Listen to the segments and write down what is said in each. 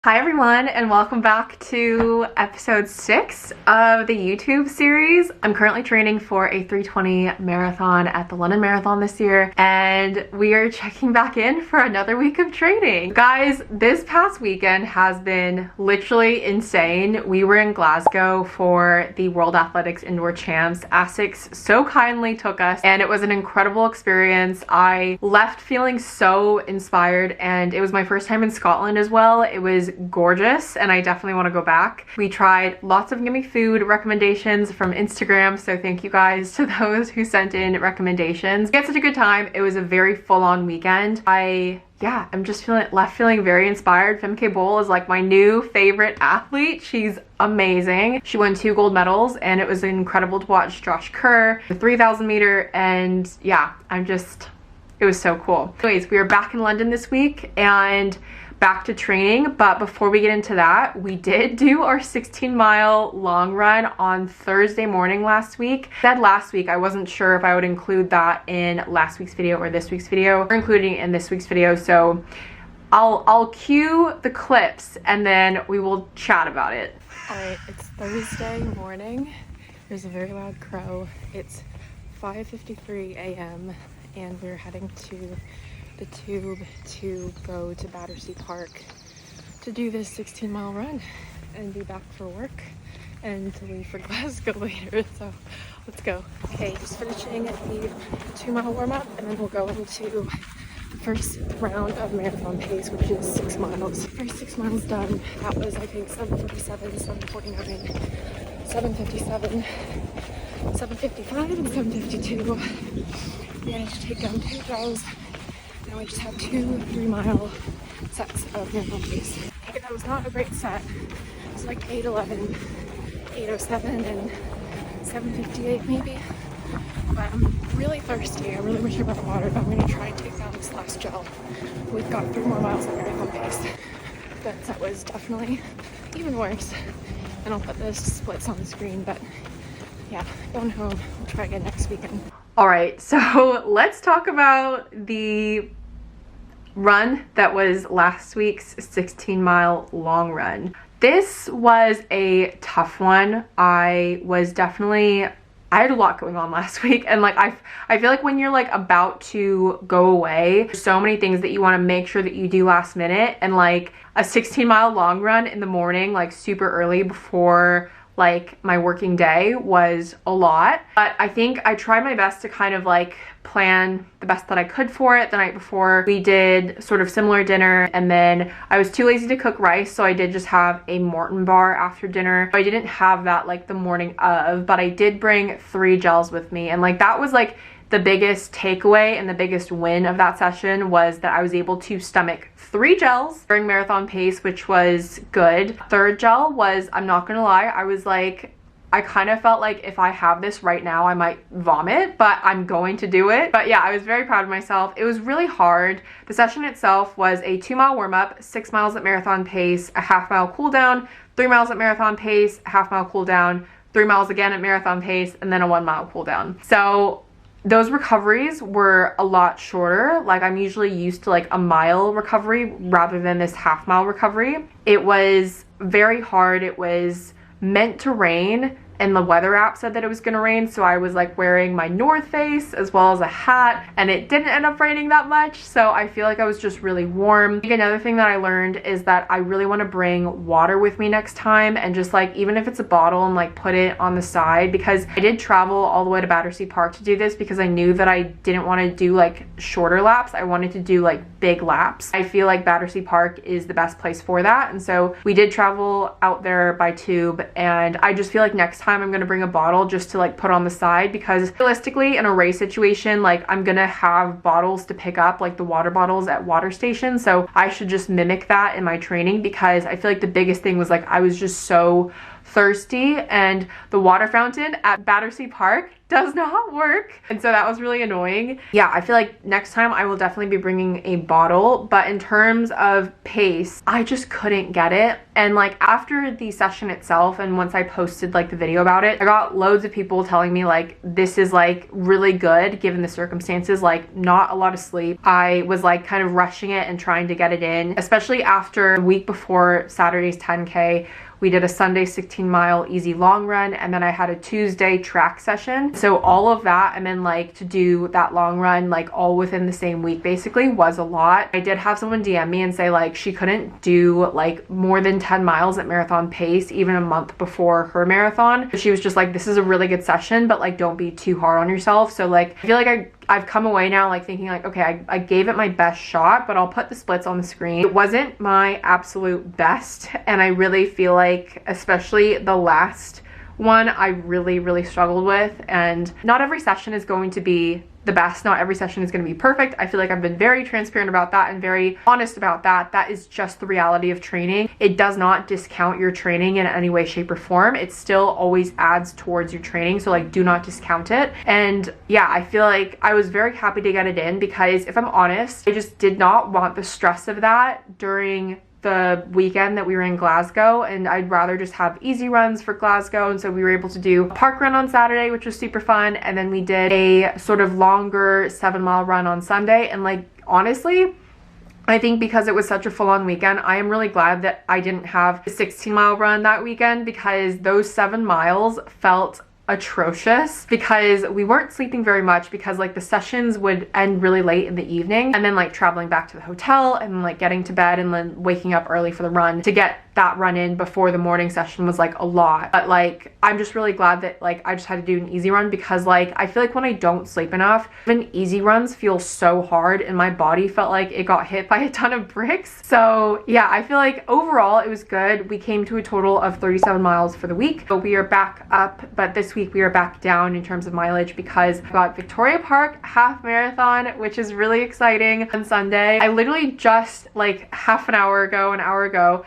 Hi everyone, and welcome back to episode 6 of the YouTube series. I'm currently training for a 3:20 marathon at the London Marathon this year, and we are checking back in for another week of training. Guys, this past weekend has been literally insane. We were in Glasgow for the World Athletics Indoor Champs. ASICS so kindly took us, and it was an incredible experience. I left feeling so inspired, and it was my first time in Scotland as well. It was gorgeous, and I definitely want to go back. We tried lots of yummy food recommendations from Instagram, so thank you guys to those who sent in recommendations. We had such a good time. It was a very full-on weekend. I'm just left feeling very inspired. Femke Bol is like my new favorite athlete. She's amazing. She won 2 gold medals, and it was incredible to watch Josh Kerr, the 3,000 meter, and yeah, it was so cool. Anyways, we are back in London this week and back to training, but before we get into that, we did do our 16-mile long run on Thursday morning last week. I wasn't sure if I would include that in last week's video or this week's video. We're including it in this week's video, so I'll cue the clips and then we will chat about it. Alright, it's Thursday morning. There's a very loud crow. It's 5:53 a.m. and we're heading to the tube to go to Battersea Park to do this 16-mile run and be back for work and to leave for Glasgow later. So let's go. Okay, just finishing the 2-mile warm-up, and then we'll go into the first round of marathon pace, which is 6 miles. First 6 miles done. That was, I think, 7:47, 7:49, 7:57, 7:55, and 7:52. We managed to take down 2 gels. Now we just have 2 3-mile sets of marathon pace. That was not a great set. It's like 8:11, 8:07, and 7:58 maybe. But I'm really thirsty. I really wish I brought water, but I'm gonna try and take down this last gel. We've got 3 more miles of marathon pace. That set was definitely even worse. And I'll put the splits on the screen, but yeah, going home. We'll try again next weekend. All right, so let's talk about the run that was last week's 16-mile long run. This was a tough one. I had a lot going on last week, and like I feel like when you're like about to go away, there's so many things that you want to make sure that you do last minute, and like a 16-mile long run in the morning, like super early before like my working day, was a lot. But I think I tried my best to kind of like plan the best that I could for it. The night before, we did sort of similar dinner, and then I was too lazy to cook rice, so I did just have a Morton bar after dinner. I didn't have that like the morning of, but I did bring 3 gels with me, and like that was like the biggest takeaway and the biggest win of that session, was that I was able to stomach 3 gels during marathon pace, which was good. 3rd gel was, I'm not gonna lie, I kind of felt like if I have this right now, I might vomit, but I'm going to do it. But yeah, I was very proud of myself. It was really hard. The session itself was a 2-mile warm-up, 6 miles at marathon pace, a half-mile cool down, 3 miles at marathon pace, a half-mile cool down, 3 miles again at marathon pace, and then a 1-mile cool down. So those recoveries were a lot shorter. Like, I'm usually used to like a mile recovery rather than this half-mile recovery. It was very hard. It was meant to rain, and the weather app said that it was gonna rain, so I was like wearing my North Face as well as a hat, and it didn't end up raining that much, so I feel like I was just really warm. I think another thing that I learned is that I really want to bring water with me next time, and just like, even if it's a bottle, and like put it on the side, because I did travel all the way to Battersea Park to do this because I knew that I didn't want to do like shorter laps. I wanted to do like big laps. I feel like Battersea Park is the best place for that, and so we did travel out there by tube, and I just feel like next time I'm gonna bring a bottle just to like put on the side, because realistically in a race situation, like I'm gonna have bottles to pick up, like the water bottles at water stations, so I should just mimic that in my training, because I feel like the biggest thing was like I was just so thirsty and the water fountain at Battersea Park does not work, and so that was really annoying. Yeah, I feel like next time I will definitely be bringing a bottle, but in terms of pace, I just couldn't get it. And like after the session itself, and once I posted like the video about it, I got loads of people telling me like this is like really good given the circumstances, like not a lot of sleep. I was like kind of rushing it and trying to get it in, especially after the week before Saturday's 10K. We did a Sunday 16-mile easy long run, and then I had a Tuesday track session. So all of that, and then like to do that long run like all within the same week basically was a lot. I did have someone DM me and say like she couldn't do like more than 10 miles at marathon pace even a month before her marathon. She was just like, this is a really good session, but like don't be too hard on yourself. So like I feel like I've come away now like thinking like, okay, I gave it my best shot, but I'll put the splits on the screen. It wasn't my absolute best, and I really feel like especially the last one I really struggled with. And not every session is going to be the best, not every session is going to be perfect. I feel like I've been very transparent about that and very honest about that. That is just the reality of training. It does not discount your training in any way, shape, or form. It still always adds towards your training, so like do not discount it. And yeah, I feel like I was very happy to get it in because if I'm honest, I just did not want the stress of that during the weekend that we were in Glasgow, and I'd rather just have easy runs for Glasgow. And so we were able to do a park run on Saturday, which was super fun, and then we did a sort of longer 7-mile run on Sunday. And like honestly, I think because it was such a full-on weekend, I am really glad that I didn't have a 16-mile run that weekend, because those 7 miles felt atrocious because we weren't sleeping very much, because like the sessions would end really late in the evening, and then like traveling back to the hotel and like getting to bed and then waking up early for the run to get that run in before the morning session was like a lot. But like I'm just really glad that like I just had to do an easy run, because like I feel like when I don't sleep enough, even easy runs feel so hard and my body felt like it got hit by a ton of bricks. So yeah, I feel like overall it was good. We came to a total of 37 miles for the week, but we are back up. But this week we are back down in terms of mileage because I got Victoria Park half marathon, which is really exciting, on Sunday. I literally just like an hour ago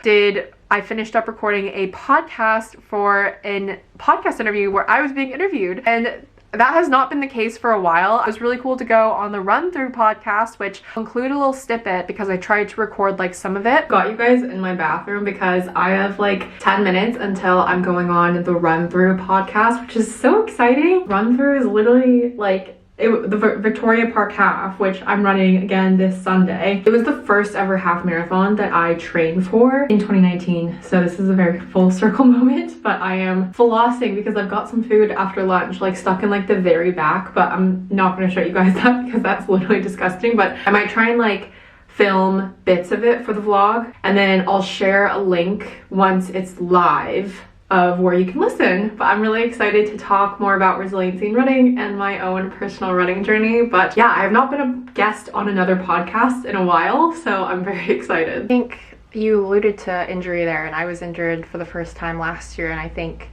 I finished up recording a podcast for a podcast interview where I was being interviewed, and that has not been the case for a while. It was really cool to go on the run through podcast, which I'll include a little snippet because I tried to record like some of it. Got you guys in my bathroom because I have like 10 minutes until I'm going on the run through podcast, which is so exciting. Run through is literally like the Victoria Park half, which I'm running again this Sunday. It was the first ever half marathon that I trained for in 2019, so this is a very full circle moment. But I am flossing because I've got some food after lunch like stuck in like the very back, but I'm not going to show you guys that because that's literally disgusting. But I might try and like film bits of it for the vlog, and then I'll share a link once it's live of where you can listen. But I'm really excited to talk more about resiliency in running and my own personal running journey. But yeah, I have not been a guest on another podcast in a while, so I'm very excited. I think you alluded to injury there, and I was injured for the first time last year, and I think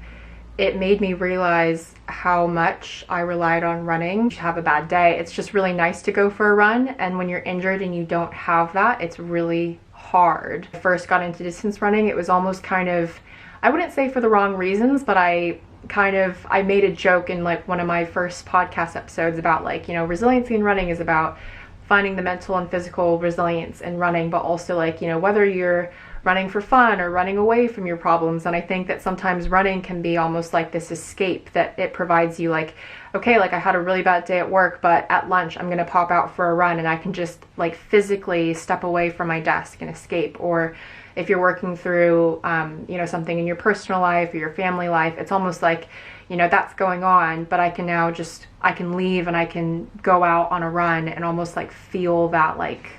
it made me realize how much I relied on running to have a bad day. It's just really nice to go for a run, and when you're injured and you don't have that, it's really hard. I first got into distance running, it was almost kind of, I wouldn't say for the wrong reasons, but I made a joke in like one of my first podcast episodes about like, you know, resiliency in running is about finding the mental and physical resilience in running, but also like, you know, whether you're running for fun or running away from your problems. And I think that sometimes running can be almost like this escape that it provides you, like, okay, like I had a really bad day at work, but at lunch I'm gonna pop out for a run and I can just like physically step away from my desk and escape. Or if you're working through, you know, something in your personal life or your family life, it's almost like, you know, that's going on, but I can now just, I can leave and I can go out on a run and almost like feel that, like,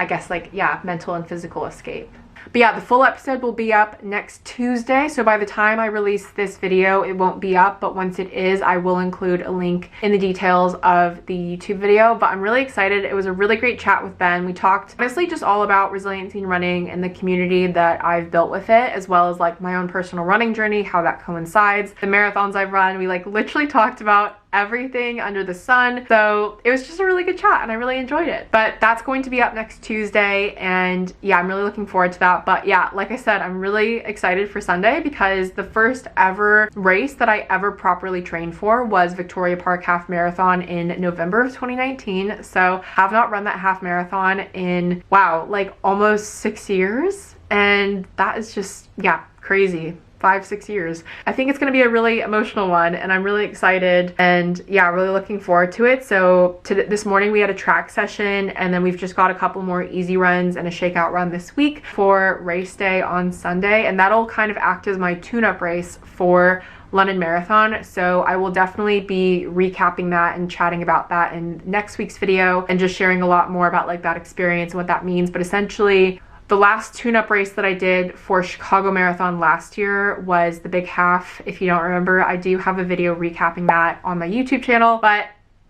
I guess like, yeah, mental and physical escape. But yeah, the full episode will be up next Tuesday. So by the time I release this video, it won't be up. But once it is, I will include a link in the details of the YouTube video. But I'm really excited. It was a really great chat with Ben. We talked honestly just all about resiliency in running and the community that I've built with it, as well as like my own personal running journey, how that coincides, the marathons I've run. We like literally talked about everything under the sun. So it was just a really good chat and I really enjoyed it. But that's going to be up next Tuesday, and yeah, I'm really looking forward to that. But yeah, like I said, I'm really excited for Sunday because the first ever race that I ever properly trained for was Victoria Park Half Marathon in November of 2019. So have not run that half marathon in, wow, like almost 6 years. And that is just, yeah, crazy. 5-6 years. I think it's going to be a really emotional one, and I'm really excited and yeah, really looking forward to it. So this morning we had a track session, and then we've just got a couple more easy runs and a shakeout run this week for race day on Sunday, and that'll kind of act as my tune-up race for London Marathon. So I will definitely be recapping that and chatting about that in next week's video and just sharing a lot more about like that experience and what that means. But essentially, the last tune-up race that I did for Chicago Marathon last year was the big half. If you don't remember, I do have a video recapping that on my YouTube channel, but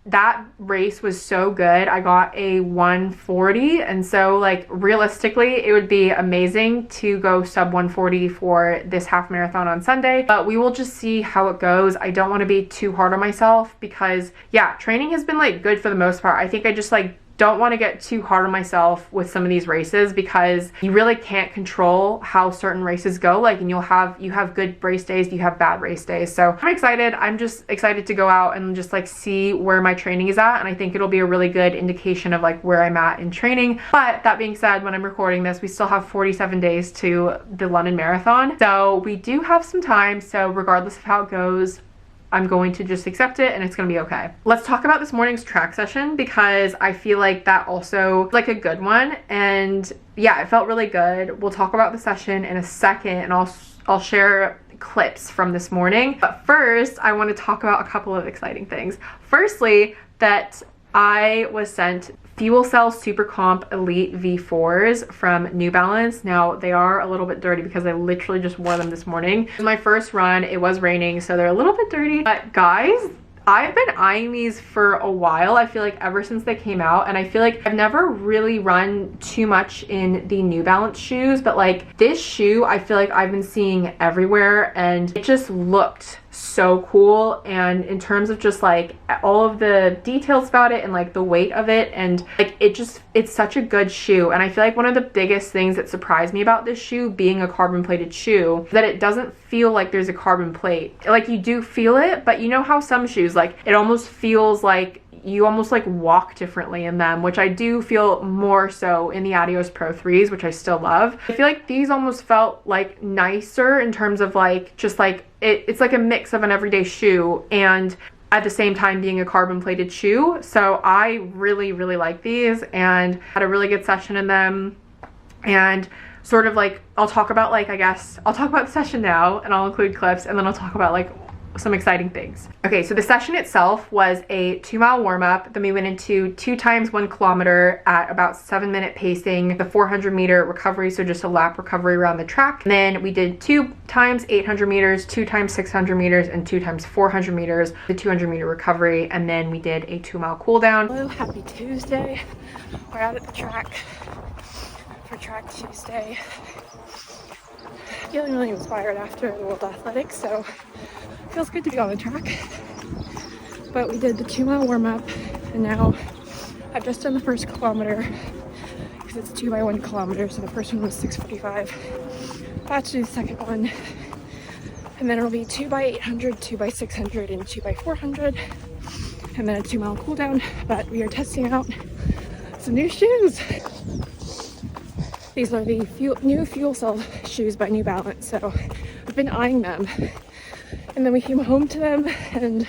that race was so good. I got a 140, and so like realistically it would be amazing to go sub 140 for this half marathon on Sunday, but we will just see how it goes. I don't want to be too hard on myself because yeah, training has been like good for the most part. I think I just like don't want to get too hard on myself with some of these races because you really can't control how certain races go. Like, and you have good race days, you have bad race days. So I'm excited. I'm just excited to go out and just like see where my training is at. And I think it'll be a really good indication of like where I'm at in training. But that being said, when I'm recording this, we still have 47 days to the London Marathon. So we do have some time. So regardless of how it goes, I'm going to just accept it and it's gonna be okay. Let's talk about this morning's track session because I feel like that also like a good one, and yeah, it felt really good. We'll talk about the session in a second, and I'll share clips from this morning. But first, I want to talk about a couple of exciting things. Firstly, that I was sent Fuelcell Supercomp Elite V4s from New Balance. Now, they are a little bit dirty because I literally just wore them this morning. It was my first run. It was raining, so they're a little bit dirty. But guys, I've been eyeing these for a while. I feel like ever since they came out, and I feel like I've never really run too much in the New Balance shoes, but like this shoe, I feel like I've been seeing everywhere, and it just looked so cool. And in terms of just like all of the details about it and like the weight of it, and like it's such a good shoe. And I feel like one of the biggest things that surprised me about this shoe being a carbon plated shoe, that it doesn't feel like there's a carbon plate. Like you do feel it, but you know how some shoes, like it almost feels like you almost like walk differently in them, which I do feel more so in the Adios Pro 3s, which I still love. I feel like these almost felt like nicer in terms of like just like it's like a mix of an everyday shoe and at the same time being a carbon plated shoe. So I really like these and had a really good session in them. And sort of like I'll talk about like, I guess I'll talk about the session now and I'll include clips, and then I'll talk about like some exciting things. Okay, so the session itself was a 2-mile warm-up. Then we went into 2 times 1 kilometer at about 7-minute pacing, the 400-meter recovery, so just a lap recovery around the track. And then we did 2 times 800 meters, 2 times 600 meters, and 2 times 400 meters, the 200-meter recovery, and then we did a 2-mile cool down. Hello, happy Tuesday. We're out at the track for Track Tuesday. Feeling really inspired after the World Athletics, so feels good to be on the track. But we did the 2-mile warm-up, and now I've just done the first kilometer because it's 2 by 1 kilometer, so the first one was 6:45. About to do the second one, and then it'll be 2 by 800, 2 by 600, and 2 by 400, and then a 2-mile cool down. But we are testing out some new shoes. These are the new Fuelcell shoes by New Balance, so I've been eyeing them. And then we came home to them, and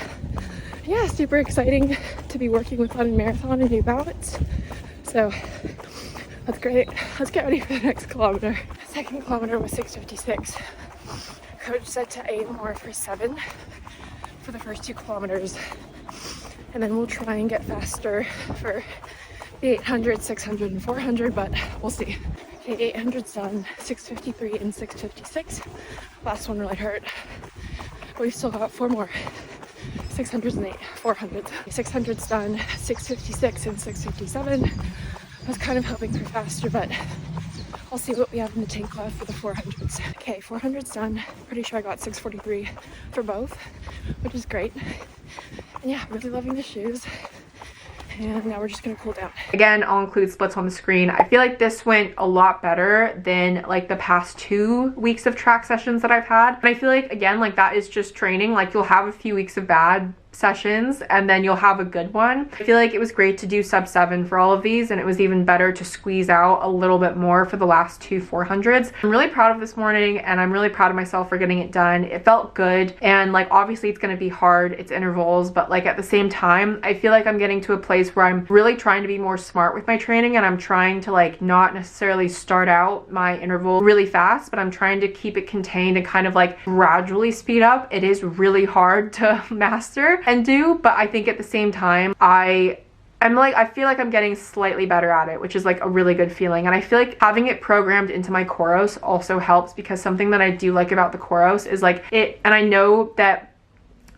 yeah, super exciting to be working with London Marathon and New Balance. So that's great. Let's get ready for the next kilometer. Second kilometer was 6:56. Coach said to aim more for 7 for the first 2 kilometers, and then we'll try and get faster for the 800, 600, and 400, but we'll see. Okay, 800's done, 6:53 and 6:56. Last one really hurt. We've still got 4 more. 600s and 400s. 600's done, 6:56 and 6:57. I was kind of hoping for faster, but I'll see what we have in the tank left for the 400s. Okay, 400's done. Pretty sure I got 6:43 for both, which is great. Yeah, really loving the shoes. And now we're just gonna cool down. Again, I'll include splits on the screen. I feel like this went a lot better than like the past 2 weeks of track sessions that I've had. And I feel like, again, like that is just training. Like you'll have a few weeks of bad sessions and then you'll have a good one. I feel like it was great to do sub 7 for all of these, and it was even better to squeeze out a little bit more for the last 2 400s. I'm really proud of this morning, and I'm really proud of myself for getting it done. It felt good, and like obviously it's going to be hard, it's intervals, but like at the same time I feel like I'm getting to a place where I'm really trying to be more smart with my training, and I'm trying to like not necessarily start out my interval really fast, but I'm trying to keep it contained and kind of like gradually speed up. It is really hard to master and do, but I think at the same time I feel like I'm getting slightly better at it, which is like a really good feeling. And I feel like having it programmed into my Koros also helps, because something that I do like about the Koros is like it, and I know that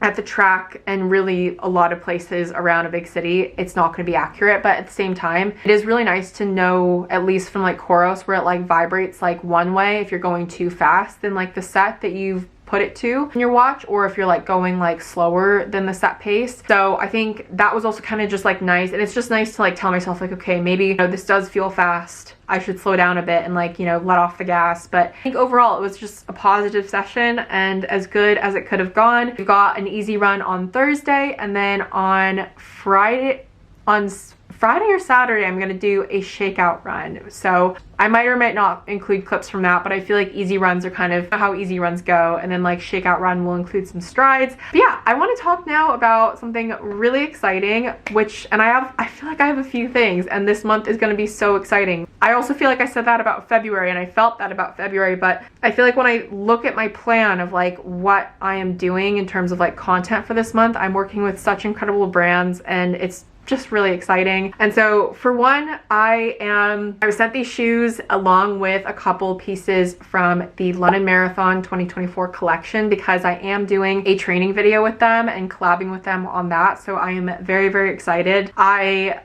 at the track and really a lot of places around a big city, it's not going to be accurate, but at the same time, it is really nice to know, at least from like Koros, where it like vibrates like one way if you're going too fast than like the set that you've put it to in your watch, or if you're like going like slower than the set pace. So I think that was also kind of just like nice, and it's just nice to like tell myself like, okay, maybe, you know, this does feel fast, I should slow down a bit and like, you know, let off the gas. But I think overall it was just a positive session and as good as it could have gone. We've got an easy run on Thursday, and then on Friday or Saturday, I'm gonna do a shakeout run. So I might or might not include clips from that, but I feel like easy runs are kind of how easy runs go, and then like shakeout run will include some strides. But yeah, I want to talk now about something really exciting, which, and I feel like I have a few things, and this month is gonna be so exciting. I also feel like I said that about February, and I felt that about February, but I feel like when I look at my plan of like what I am doing in terms of like content for this month, I'm working with such incredible brands, and it's just really exciting. And so for one, I was sent these shoes along with a couple pieces from the London Marathon 2024 collection, because I am doing a training video with them and collabing with them on that. So I am very, very excited. I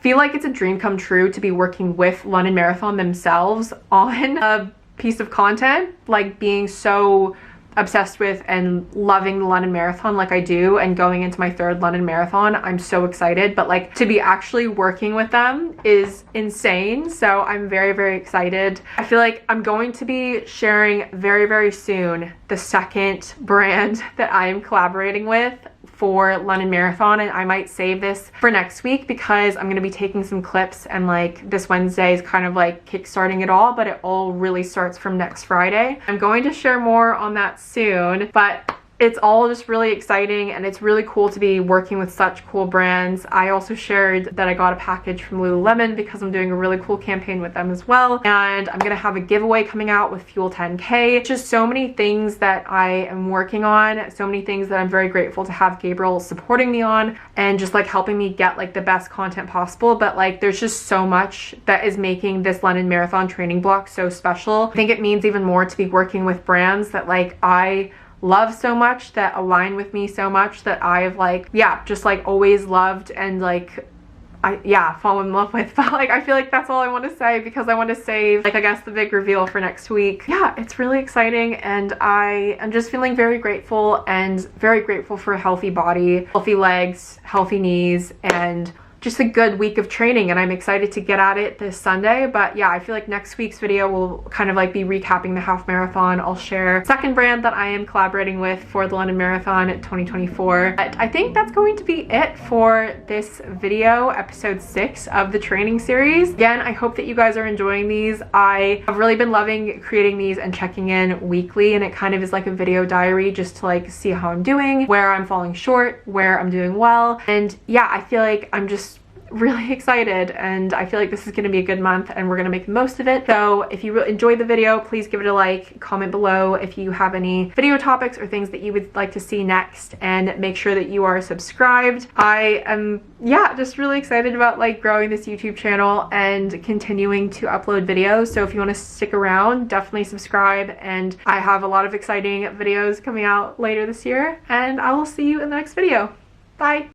feel like it's a dream come true to be working with London Marathon themselves on a piece of content, like being so obsessed with and loving the London Marathon like I do, and going into my 3rd London Marathon. I'm so excited, but like to be actually working with them is insane. So I'm very, very excited. I feel like I'm going to be sharing very, very soon the 2nd brand that I am collaborating with for London Marathon, and I might save this for next week because I'm going to be taking some clips, and like this Wednesday is kind of like kickstarting it all, but it all really starts from next Friday. I'm going to share more on that soon, but it's all just really exciting, and it's really cool to be working with such cool brands. I also shared that I got a package from Lululemon because I'm doing a really cool campaign with them as well, and I'm gonna have a giveaway coming out with Fuel 10K. Just so many things that I am working on, so many things that I'm very grateful to have Gabriel supporting me on, and just like helping me get like the best content possible. But like there's just so much that is making this London Marathon training block so special. I think it means even more to be working with brands that like I love so much, that align with me so much, that I've like, yeah, just like always loved and like fall in love with. But like I feel like that's all I want to say, because I want to save like I guess the big reveal for next week. Yeah, it's really exciting, and I am just feeling very grateful, and very grateful for a healthy body, healthy legs, healthy knees, and just a good week of training, and I'm excited to get at it this Sunday. But yeah, I feel like next week's video will kind of like be recapping the half marathon. I'll share second brand that I am collaborating with for the London Marathon 2024. But I think that's going to be it for this video, episode 6 of the training series. Again, I hope that you guys are enjoying these. I have really been loving creating these and checking in weekly, and it kind of is like a video diary just to like see how I'm doing, where I'm falling short, where I'm doing well. And yeah, I feel like I'm just really excited, and I feel like this is going to be a good month, and we're going to make the most of it. So if you enjoyed the video, please give it a like, comment below if you have any video topics or things that you would like to see next, and make sure that you are subscribed. I am just really excited about like growing this YouTube channel and continuing to upload videos. So if you want to stick around, definitely subscribe, and I have a lot of exciting videos coming out later this year, and I will see you in the next video. Bye.